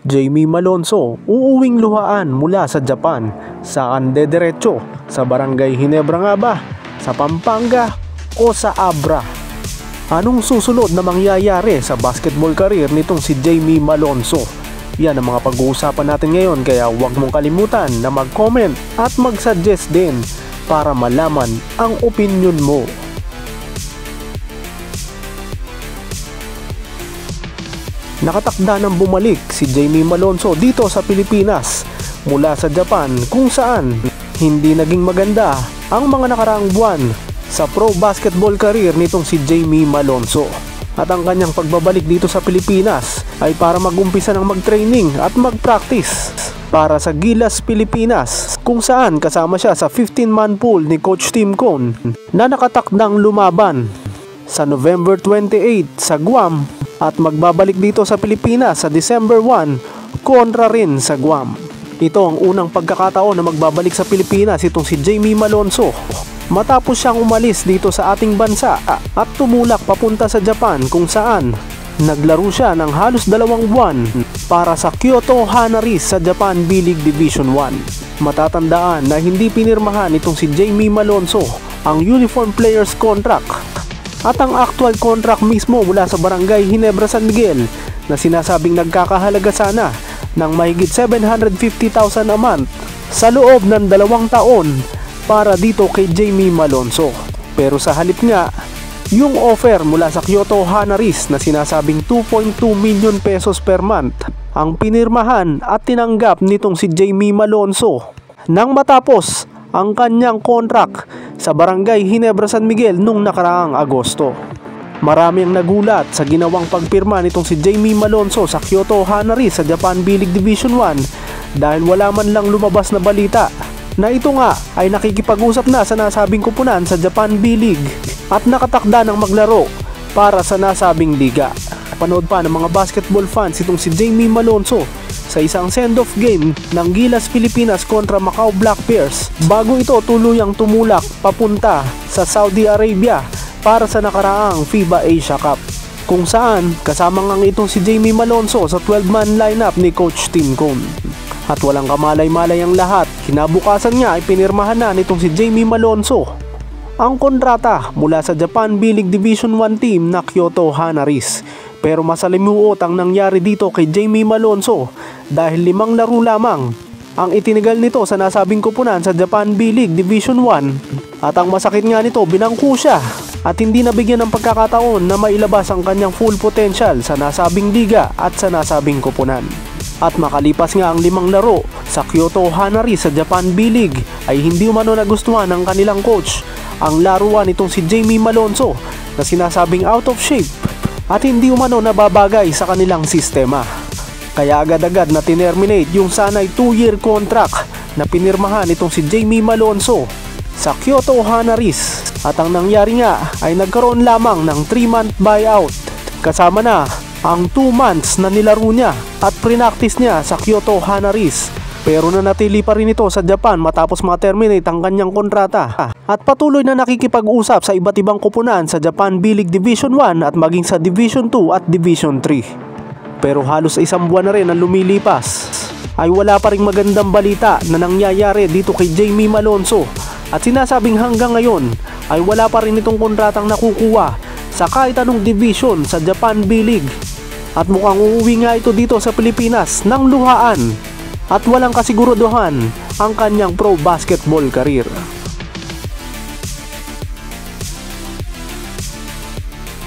Jamie Malonzo, uuwing luhaan mula sa Japan. Saan dederecho? Sa Barangay Ginebra nga ba? Sa Pampanga o sa Abra? Anong susunod na mangyayari sa basketball career nitong si Jamie Malonzo? Yan ang mga pag-uusapan natin ngayon, kaya huwag mong kalimutan na mag-comment at mag-suggest din para malaman ang opinion mo. Nakatakda ng bumalik si Jamie Malonzo dito sa Pilipinas mula sa Japan, kung saan hindi naging maganda ang mga nakaraang buwan sa pro basketball career nitong si Jamie Malonzo. At ang kanyang pagbabalik dito sa Pilipinas ay para mag-umpisa ng mag-training at mag-practice para sa Gilas Pilipinas, kung saan kasama siya sa 15-man pool ni Coach Tim Cone na nakatakdang lumaban sa November 28 sa Guam at magbabalik dito sa Pilipinas sa December 1 kontra rin sa Guam. Ito ang unang pagkakataon na magbabalik sa Pilipinas itong si Jamie Malonzo matapos siyang umalis dito sa ating bansa at tumulak papunta sa Japan, kung saan naglaro siya ng halos 2 buwan para sa Kyoto Hanaris sa Japan B-League Division 1. Matatandaan na hindi pinirmahan itong si Jamie Malonzo ang uniform players contract at ang actual contract mismo mula sa Barangay Ginebra San Miguel na sinasabing nagkakahalaga sana ng mahigit 750,000 a month sa loob ng 2 taon para dito kay Jamie Malonzo. Pero sa halip nga, yung offer mula sa Kyoto Hanaris na sinasabing 2.2 million pesos per month ang pinirmahan at tinanggap nitong si Jamie Malonzo nang matapos ang kanyang contract sa Barangay Ginebra San Miguel nung nakaraang Agosto. Marami ang nagulat sa ginawang pagpirma nitong si Jamie Malonzo sa Kyoto Hanaris sa Japan B-League Division 1 dahil wala man lang lumabas na balita na ito nga ay nakikipag-usap na sa nasabing kupunan sa Japan B-League at nakatakda ng maglaro para sa nasabing liga. Panood pa ng mga basketball fans itong si Jamie Malonzo sa isang send-off game ng Gilas Pilipinas kontra Macau Black Bears bago ito tuluyang tumulak papunta sa Saudi Arabia para sa nakaraang FIBA Asia Cup, kung saan kasama nga itong si Jamie Malonzo sa 12-man lineup ni Coach Tim Cone. At walang kamalay-malay ang lahat, kinabukasan niya ay pinirmahan na nitong si Jamie Malonzo ang kontrata mula sa Japan B-League Division 1 team na Kyoto Hanaris. Pero masalimuot ang nangyari dito kay Jamie Malonzo dahil 5 laro lamang ang itinigal nito sa nasabing kupunan sa Japan B-League Division 1. At ang masakit nga nito, binangko siya at hindi nabigyan ng pagkakataon na mailabas ang kanyang full potential sa nasabing liga at sa nasabing kupunan. At makalipas nga ang 5 laro sa Kyoto Hanaris sa Japan B-League ay hindi umano nagustuhan ng kanilang coach ang laruan nitong si Jamie Malonzo na sinasabing out of shape at hindi umano nababagay sa kanilang sistema. Kaya agad-agad na tinerminate yung sanay 2-year contract na pinirmahan itong si Jamie Malonzo sa Kyoto Hanaris. At ang nangyari nga ay nagkaroon lamang ng 3-month buyout kasama na ang 2 months na nilaro niya at prinactice niya sa Kyoto Hanaris. Pero nanatili pa rin ito sa Japan matapos ma-terminate ang kanyang kontrata at patuloy na nakikipag-usap sa iba't ibang kupunan sa Japan B-League Division 1 at maging sa Division 2 at Division 3. Pero halos 1 buwan na rin ang lumilipas ay wala pa ring magandang balita na nangyayari dito kay Jamie Malonzo at sinasabing hanggang ngayon ay wala pa rin itong kontratang nakukuha sa kahit anong division sa Japan B-League. At mukhang uuwi nga ito dito sa Pilipinas ng luhaan at walang kasiguraduhan ang kanyang pro basketball career.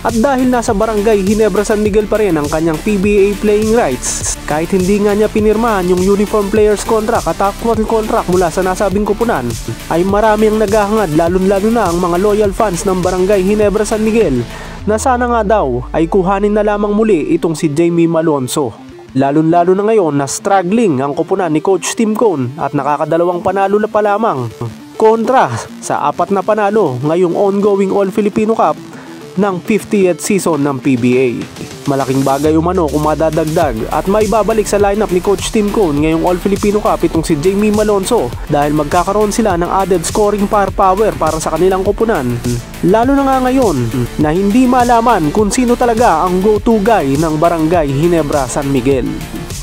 At dahil nasa Barangay Ginebra San Miguel pa rin ang kanyang PBA playing rights, kahit hindi nga niya pinirmahan yung uniform players contract at actual contract mula sa nasabing kupunan, ay marami ang naghahangad, lalo na ang mga loyal fans ng Barangay Ginebra San Miguel na sana nga daw ay kuhanin na lamang muli itong si Jamie Malonzo. Lalo na ngayon na struggling ang kupunan ni Coach Tim Cone at nakakadalawang panalo na pa lamang kontra sa 4 na panalo ngayong ongoing All Filipino Cup ng 50th season ng PBA. Malaking bagay umano kung madadagdag at maibabalik sa lineup ni Coach Tim Cone ngayong All Filipino Cup itong si Jamie Malonzo dahil magkakaroon sila ng added scoring firepower para sa kanilang kupunan. Lalo na nga ngayon na hindi malaman kung sino talaga ang go-to guy ng Barangay Ginebra San Miguel.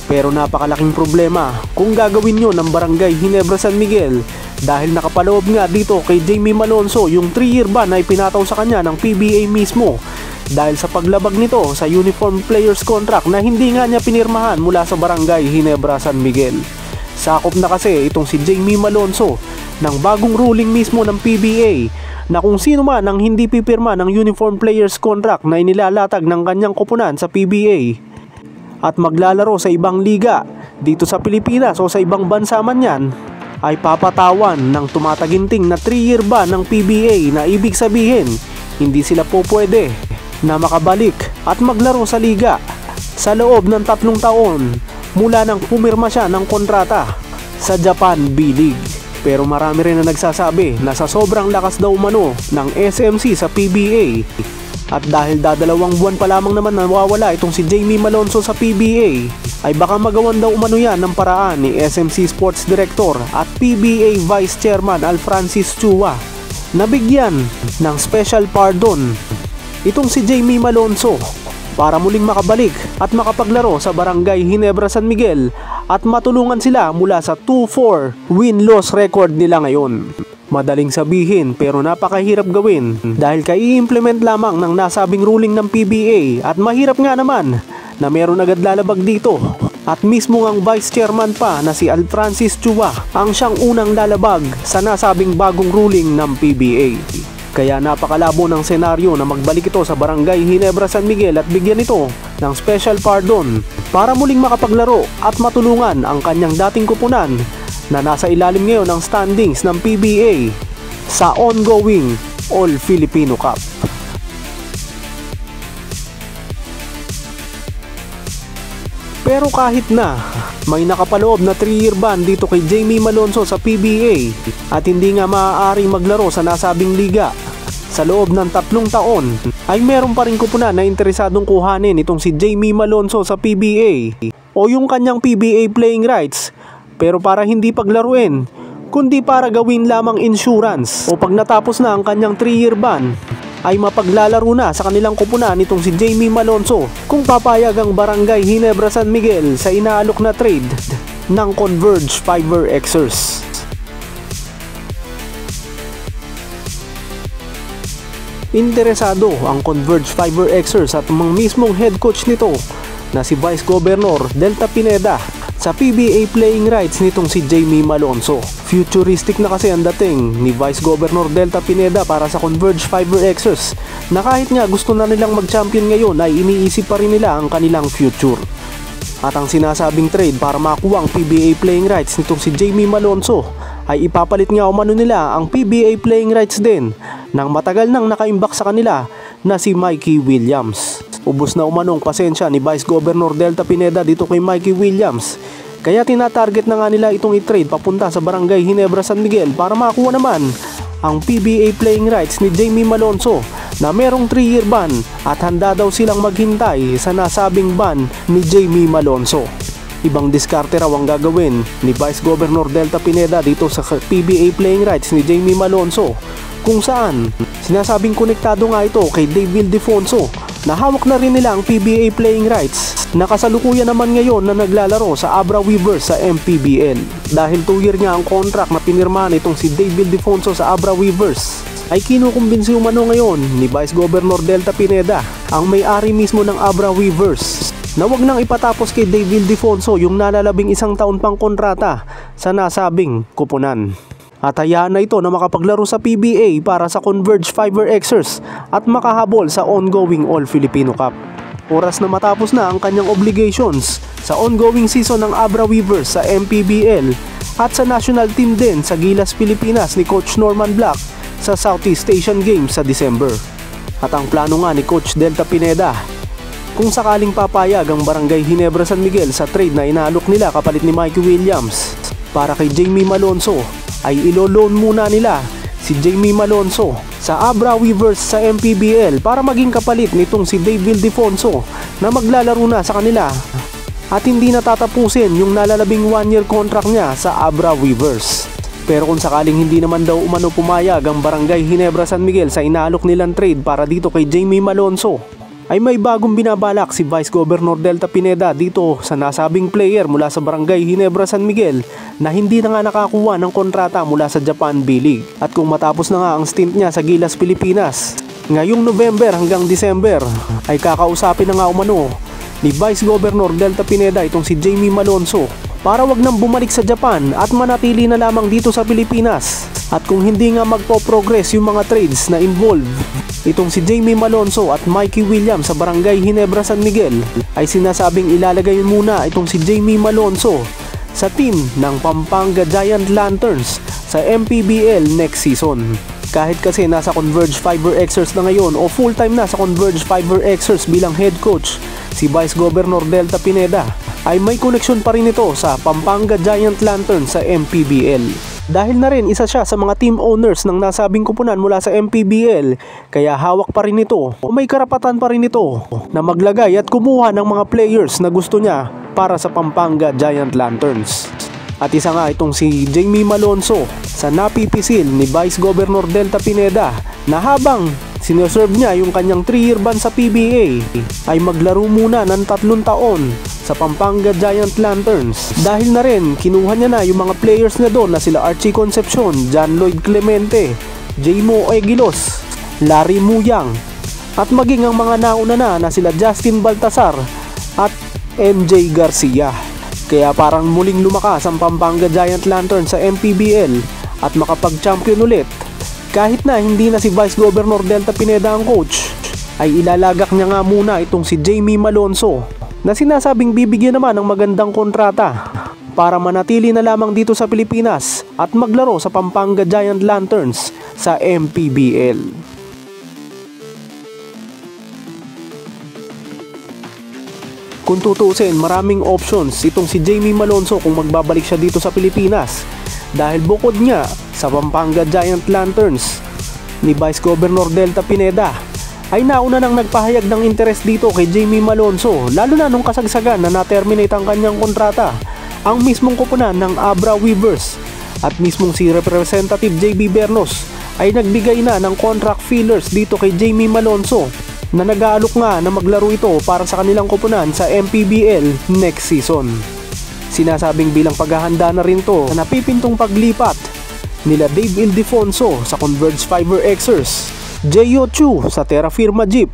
Pero napakalaking problema kung gagawin nyo ng Barangay Ginebra San Miguel dahil nakapaloob nga dito kay Jamie Malonzo yung 3-year ban na ipinataw sa kanya ng PBA mismo dahil sa paglabag nito sa uniform players contract na hindi nga niya pinirmahan mula sa Barangay Ginebra San Miguel. Sakop na kasi itong si Jamie Malonzo ng bagong ruling mismo ng PBA na kung sino man ang hindi pipirma ng uniform players contract na inilalatag ng kanyang koponan sa PBA at maglalaro sa ibang liga dito sa Pilipinas o sa ibang bansa man yan, ay papatawan ng tumataginting na 3-year ban ng PBA na ibig sabihin hindi sila po pwede na makabalik at maglaro sa liga sa loob ng 3 taon mula nang pumirma siya ng kontrata sa Japan B-League. Pero marami rin na nagsasabi na sa sobrang lakas daw umano ng SMC sa PBA at dahil dadalawang buwan pa lamang naman nawawala itong si Jamie Malonzo sa PBA, ay baka magawan daw umano yan ng paraan ni SMC Sports Director at PBA Vice Chairman Alfrancis Chua na bigyan ng special pardon itong si Jamie Malonzo para muling makabalik at makapaglaro sa Barangay Ginebra San Miguel at matulungan sila mula sa 2-4 win-loss record nila ngayon. Madaling sabihin pero napakahirap gawin dahil kai-implement lamang ng nasabing ruling ng PBA at mahirap nga naman na meron agad lalabag dito at mismo ang Vice Chairman pa na si Alfrancis Chua ang siyang unang lalabag sa nasabing bagong ruling ng PBA. Kaya napakalabo ng senaryo na magbalik ito sa Barangay Ginebra San Miguel at bigyan ito ng special pardon para muling makapaglaro at matulungan ang kanyang dating koponan na nasa ilalim ngayon ng standings ng PBA sa ongoing All Filipino Cup. Pero kahit na may nakapaloob na 3-year ban dito kay Jamie Malonzo sa PBA at hindi nga maaaring maglaro sa nasabing liga sa loob ng 3 taon, ay meron pa rin koponan na interesadong kuhanin itong si Jamie Malonzo sa PBA o yung kanyang PBA playing rights, pero para hindi paglaruin kundi para gawin lamang insurance o pag natapos na ang kanyang 3-year ban ay mapaglalaro na sa kanilang koponan itong si Jamie Malonzo kung papayag ang Barangay Ginebra San Miguel sa inaalok na trade ng Converge Fiber Xers. Interesado ang Converge Fiber Xers at ang mismong head coach nito na si Vice Governor Delta Pineda sa PBA playing rights nitong si Jamie Malonzo. Futuristic na kasi ang dating ni Vice Governor Delta Pineda para sa Converge Fiber Xers na kahit nga gusto na nilang mag-champion ngayon ay iniisip pa rin nila ang kanilang future. At ang sinasabing trade para makuha ang PBA playing rights nitong si Jamie Malonzo ay ipapalit nga umano nila ang PBA playing rights din ng matagal nang nakaimbak sa kanila na si Mikey Williams. Ubos na umanong pasensya ni Vice Governor Delta Pineda dito kay Mikey Williams, kaya tinatarget na nga nila itong i-trade papunta sa Barangay Ginebra San Miguel para makuha naman ang PBA playing rights ni Jamie Malonzo na merong 3-year ban at handa daw silang maghintay sa nasabing ban ni Jamie Malonzo. Ibang diskarte raw ang gagawin ni Vice Governor Delta Pineda dito sa PBA playing rights ni Jamie Malonzo, kung saan sinasabing konektado nga ito kay Dave Ildefonso na hawak na rin nila ang PBA playing rights na kasalukuyan naman ngayon na naglalaro sa Abra Weavers sa MPBL. Dahil 2-year nga ang contract na pinirmahan itong si Dave Ildefonso sa Abra Weavers, ay kinukumbinsi umano ngayon ni Vice Governor Delta Pineda ang may-ari mismo ng Abra Weavers na wag nang ipatapos kay Dave Ildefonso yung nalalabing 1 taon pang kontrata sa nasabing koponan. At hayaan na ito na makapaglaro sa PBA para sa Converge Fiber Xers at makahabol sa ongoing All Filipino Cup. Oras na matapos na ang kanyang obligations sa ongoing season ng Abra Weavers sa MPBL at sa national team din sa Gilas Pilipinas ni Coach Norman Black sa Southeast Asian Games sa December. At ang plano nga ni Coach Delta Pineda, kung sakaling papayag ang Barangay Ginebra San Miguel sa trade na inaalok nila kapalit ni Mikey Williams para kay Jamie Malonzo, ay ilo-loan muna nila si Jamie Malonzo sa Abra Weavers sa MPBL para maging kapalit nitong si Dave Ildefonso na maglalaro na sa kanila at hindi natatapusin yung nalalabing 1-year contract niya sa Abra Weavers. Pero kung sakaling hindi naman daw umano pumayag ang Barangay Ginebra San Miguel sa inaalok nilang trade para dito kay Jamie Malonzo, ay may bagong binabalak si Vice Governor Delta Pineda dito sa nasabing player mula sa Barangay Ginebra, San Miguel na hindi na nga nakakuha ng kontrata mula sa Japan B-League. At kung matapos na nga ang stint niya sa Gilas, Pilipinas, ngayong November hanggang December ay kakausapin na nga umano ni Vice Governor Delta Pineda itong si Jamie Malonzo para wag nang bumalik sa Japan at manatili na lamang dito sa Pilipinas. At kung hindi nga magpo-progress yung mga trades na involved itong si Jamie Malonzo at Mikey Williams sa Barangay Ginebra, San Miguel, ay sinasabing ilalagay muna itong si Jamie Malonzo sa team ng Pampanga Giant Lanterns sa MPBL next season. Kahit kasi nasa Converge Fiber Xers na ngayon o full-time na sa Converge Fiber Xers bilang head coach si Vice Governor Delta Pineda, ay may koneksyon pa rin ito sa Pampanga Giant Lanterns sa MPBL. Dahil na rin isa siya sa mga team owners ng nasabing kupunan mula sa MPBL, kaya hawak pa rin ito o may karapatan pa rin ito na maglagay at kumuha ng mga players na gusto niya para sa Pampanga Giant Lanterns. At isa nga itong si Jamie Malonzo sa napipisil ni Vice Governor Delta Pineda na habang sineserve niya yung kanyang 3-year ban sa PBA ay maglaro muna ng 3 taon sa Pampanga Giant Lanterns. Dahil na rin kinuha niya na yung mga players niya doon na sila Archie Concepcion, John Lloyd Clemente, Jaymo Egilos, Larry Muyang at maging ang mga nauna na sila Justin Baltasar at MJ Garcia. Kaya parang muling lumakas ang Pampanga Giant Lanterns sa MPBL at makapag-champion ulit. Kahit na hindi na si Vice Governor Delta Pineda ang coach, ay ilalagak niya nga muna itong si Jamie Malonzo na sinasabing bibigyan naman ng magandang kontrata para manatili na lamang dito sa Pilipinas at maglaro sa Pampanga Giant Lanterns sa MPBL. Kung tutuusin, maraming options itong si Jamie Malonzo kung magbabalik siya dito sa Pilipinas. Dahil bukod nga sa Pampanga Giant Lanterns ni Vice Governor Delta Pineda, ay nauna nang nagpahayag ng interest dito kay Jamie Malonzo, lalo na nung kasagsagan na na-terminate ang kanyang kontrata ang mismong kupunan ng Abra Weavers. At mismong si Representative JB Bernos ay nagbigay na ng contract fillers dito kay Jamie Malonzo na nag-aalok nga na maglaro ito para sa kanilang kupunan sa MPBL next season. Sinasabing bilang paghahanda na rin to na napipintong paglipat nila Dave Ildefonso sa Converge Fiber Xers, J.O. Chu sa Terra Firma Jeep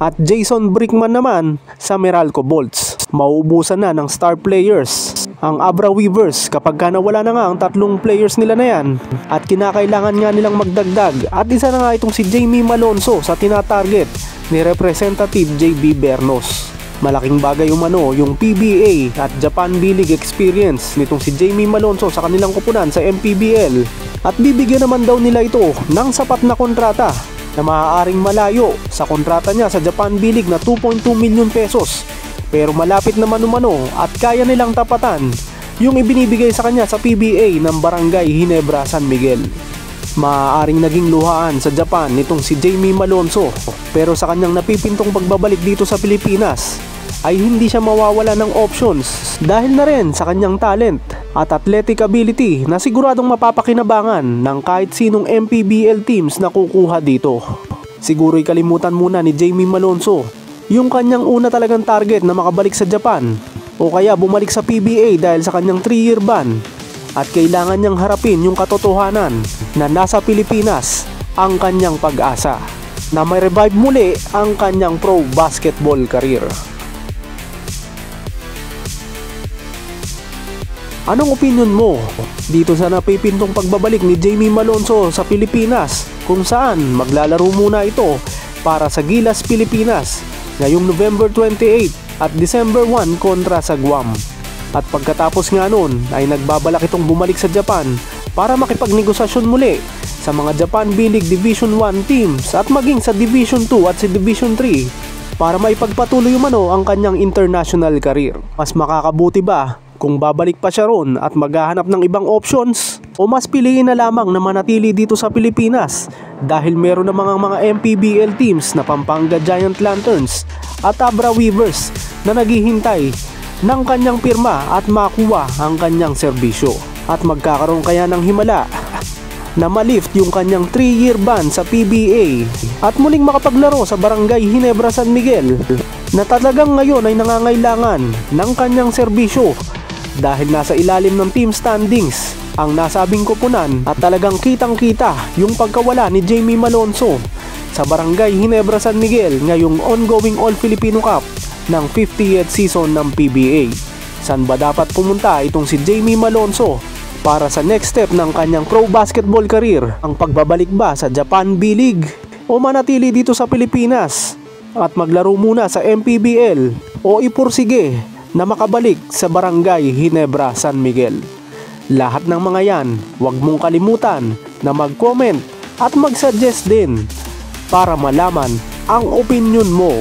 at Jason Brickman naman sa Meralco Bolts. Mauubusan na ng star players ang Abra Weavers kapag ka nawala na nga ang 3 players nila na yan at kinakailangan nga nilang magdagdag, at isa na nga itong si Jamie Malonzo sa tinatarget ni Representative JB Bernos. Malaking bagay umano yung PBA at Japan B-League experience nitong si Jamie Malonzo sa kanilang kupunan sa MPBL, at bibigyan naman daw nila ito ng sapat na kontrata na maaaring malayo sa kontrata niya sa Japan B-League na 2.2 milyon pesos, pero malapit naman umano at kaya nilang tapatan yung ibinibigay sa kanya sa PBA ng Barangay Ginebra, San Miguel. Maaaring naging luhaan sa Japan nitong si Jamie Malonzo, pero sa kanyang napipintong pagbabalik dito sa Pilipinas ay hindi siya mawawala ng options dahil na rin sa kanyang talent at athletic ability na siguradong mapapakinabangan ng kahit sinong MPBL teams na kukuha dito. Siguro'y kalimutan muna ni Jamie Malonzo yung kanyang una talagang target na makabalik sa Japan o kaya bumalik sa PBA dahil sa kanyang 3-year ban, at kailangan niyang harapin yung katotohanan na nasa Pilipinas ang kanyang pag-asa na may revive muli ang kanyang pro basketball career. Anong opinion mo dito sa napipintong pagbabalik ni Jamie Malonzo sa Pilipinas, kung saan maglalaro muna ito para sa Gilas, Pilipinas ngayong November 28 at December 1 kontra sa Guam? At pagkatapos nga nun ay nagbabalak itong bumalik sa Japan para makipagnegosasyon muli sa mga Japan B-League Division 1 teams at maging sa Division 2 at sa Division 3 para maipagpatuloy umano ang kanyang international career. Mas makakabuti ba kung babalik pa siya ron at maghahanap ng ibang options, o mas piliin na lamang na manatili dito sa Pilipinas dahil meron na mga MPBL teams na Pampanga Giant Lanterns at Abra Weavers na naghihintay ng kanyang pirma at makuha ang kanyang serbisyo? At magkakaroon kaya ng himala na malift yung kanyang 3-year ban sa PBA at muling makapaglaro sa Barangay Ginebra San Miguel na talagang ngayon ay nangangailangan ng kanyang serbisyo dahil nasa ilalim ng team standings ang nasabing koponan at talagang kitang-kita yung pagkawala ni Jamie Malonzo sa Barangay Ginebra San Miguel ngayong ongoing All-Filipino Cup ng 50th season ng PBA. Saan ba dapat pumunta itong si Jamie Malonzo para sa next step ng kanyang pro basketball career? Ang pagbabalik ba sa Japan B-League o manatili dito sa Pilipinas at maglaro muna sa MPBL o ipursige na makabalik sa Barangay Ginebra San Miguel? Lahat ng mga yan, huwag mong kalimutan na mag-comment at mag-suggest din para malaman ang opinion mo.